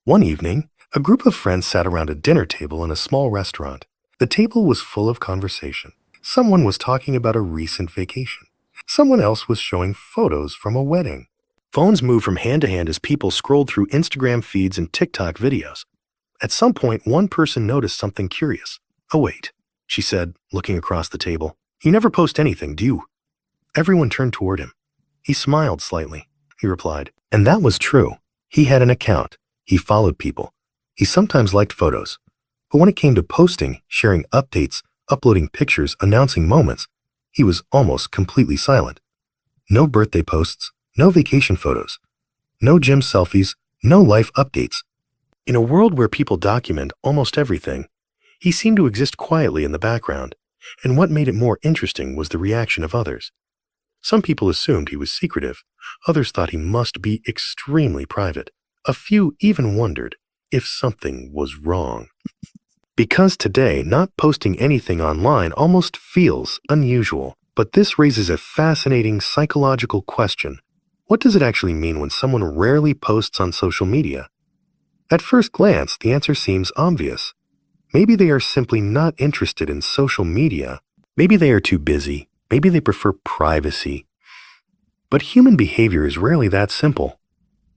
One evening, a group of friends sat around a dinner table in a small restaurant. The table was full of conversation. Someone was talking about a recent vacation. Someone else was showing photos from a wedding. Phones moved from hand to hand as people scrolled through Instagram feeds and TikTok videos. At some point, one person noticed something curious. "Oh, wait," she said, looking across the table. "You never post anything, do you?" Everyone turned toward him. He smiled slightly. He replied, and that was true. He had an account. He followed people. He sometimes liked photos. But when it came to posting, sharing updates, uploading pictures, announcing moments, he was almost completely silent. No birthday posts, no vacation photos, no gym selfies, no life updates. In a world where people document almost everything, he seemed to exist quietly in the background, and what made it more interesting was the reaction of others. Some people assumed he was secretive. Others thought he must be extremely private. A few even wondered if something was wrong. Because today, not posting anything online almost feels unusual. But this raises a fascinating psychological question. What does it actually mean when someone rarely posts on social media? At first glance, the answer seems obvious. Maybe they are simply not interested in social media. Maybe they are too busy. Maybe they prefer privacy. But human behavior is rarely that simple.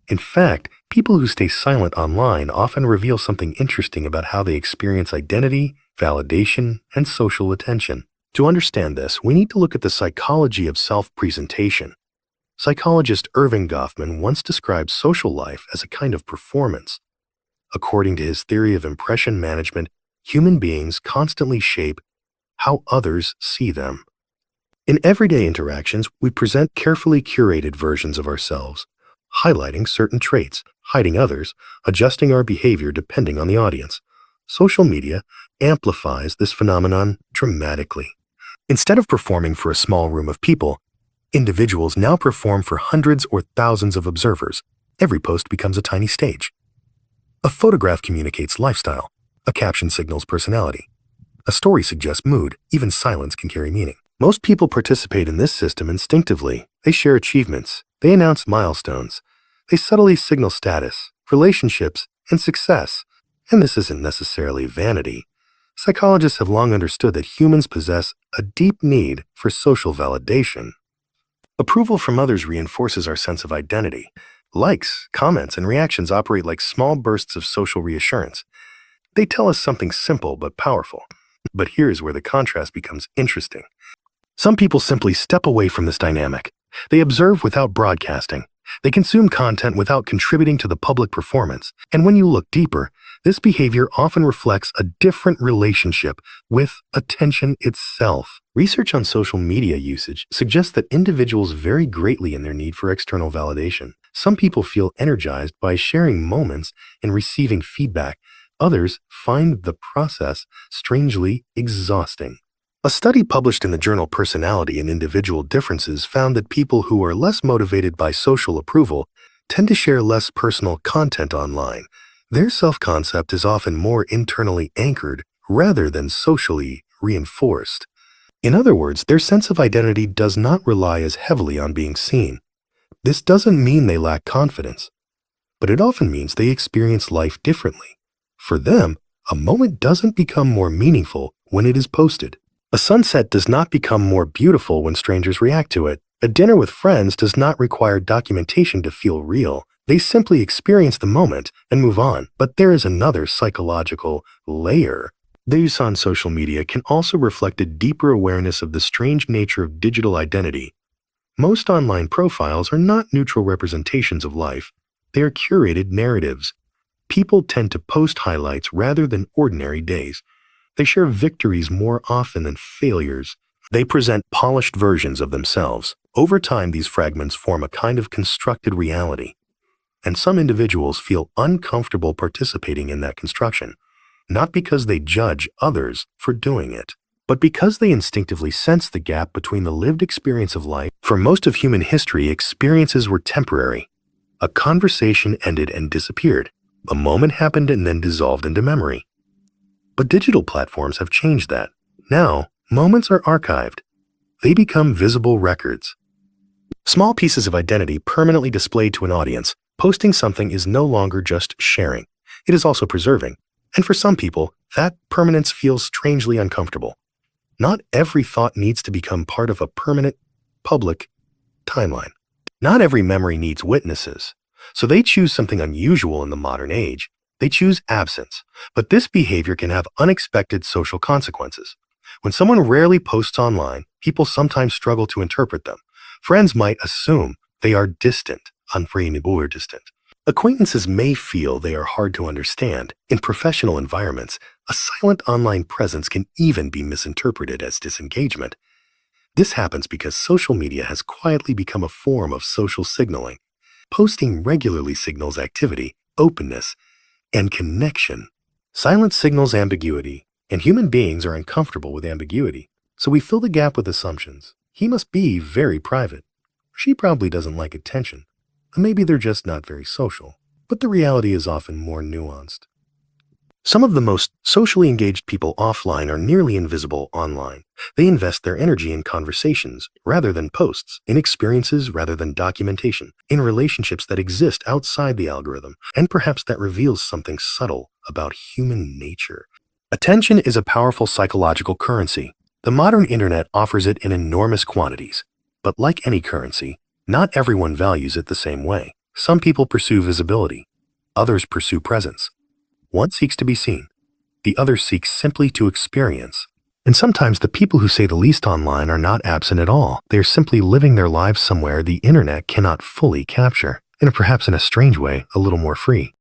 In fact, people who stay silent online often reveal something interesting about how they experience identity, validation, and social attention. To understand this, we need to look at the psychology of self-presentation. Psychologist Irving Goffman once described social life as a kind of performance. According to his theory of impression management, human beings constantly shape how others see them. In everyday interactions, we present carefully curated versions of ourselves, highlighting certain traits, hiding others, adjusting our behavior depending on the audience. Social media amplifies this phenomenon dramatically. Instead of performing for a small room of people, individuals now perform for hundreds or thousands of observers. Every post becomes a tiny stage. A photograph communicates lifestyle. A caption signals personality. A story suggests mood. Even silence can carry meaning. Most people participate in this system instinctively. They share achievements. They announce milestones. They subtly signal status, relationships, and success. And this isn't necessarily vanity. Psychologists have long understood that humans possess a deep need for social validation. Approval from others reinforces our sense of identity. Likes, comments, and reactions operate like small bursts of social reassurance. They tell us something simple but powerful. But here's where the contrast becomes interesting. Some people simply step away from this dynamic. They observe without broadcasting. They consume content without contributing to the public performance. And when you look deeper, this behavior often reflects a different relationship with attention itself. Research on social media usage suggests that individuals vary greatly in their need for external validation. Some people feel energized by sharing moments and receiving feedback. Others find the process strangely exhausting. A study published in the journal Personality and Individual Differences found that people who are less motivated by social approval tend to share less personal content online. Their self-concept is often more internally anchored rather than socially reinforced. In other words, their sense of identity does not rely as heavily on being seen. This doesn't mean they lack confidence, but it often means they experience life differently. For them, a moment doesn't become more meaningful when it is posted. A sunset does not become more beautiful when strangers react to it. A dinner with friends does not require documentation to feel real. They simply experience the moment and move on. But there is another psychological layer. The use on social media can also reflect a deeper awareness of the strange nature of digital identity. Most online profiles are not neutral representations of life. They are curated narratives. People tend to post highlights rather than ordinary days. They share victories more often than failures. They present polished versions of themselves. Over time, these fragments form a kind of constructed reality. And some individuals feel uncomfortable participating in that construction, not because they judge others for doing it, but because they instinctively sense the gap between the lived experience of life. For most of human history, experiences were temporary. A conversation ended and disappeared. A moment happened and then dissolved into memory. But digital platforms have changed that. Now, moments are archived. They become visible records. Small pieces of identity permanently displayed to an audience. Posting something is no longer just sharing. It is also preserving. And for some people, that permanence feels strangely uncomfortable. Not every thought needs to become part of a permanent, public timeline. Not every memory needs witnesses. So they choose something unusual in the modern age. They choose absence. But this behavior can have unexpected social consequences. When someone rarely posts online, people sometimes struggle to interpret them. Friends might assume they are distant, unfriendable or distant. Acquaintances may feel they are hard to understand. In professional environments, a silent online presence can even be misinterpreted as disengagement. This happens because social media has quietly become a form of social signaling. Posting regularly signals activity, openness, and connection. Silence signals ambiguity, and human beings are uncomfortable with ambiguity. So we fill the gap with assumptions. He must be very private. She probably doesn't like attention. And maybe they're just not very social. But the reality is often more nuanced. Some of the most socially engaged people offline are nearly invisible online. They invest their energy in conversations rather than posts, in experiences rather than documentation, in relationships that exist outside the algorithm, and perhaps that reveals something subtle about human nature. Attention is a powerful psychological currency. The modern internet offers it in enormous quantities. But like any currency, not everyone values it the same way. Some people pursue visibility. Others pursue presence. One seeks to be seen. The other seeks simply to experience. And sometimes the people who say the least online are not absent at all. They are simply living their lives somewhere the internet cannot fully capture, and perhaps in a strange way, a little more free.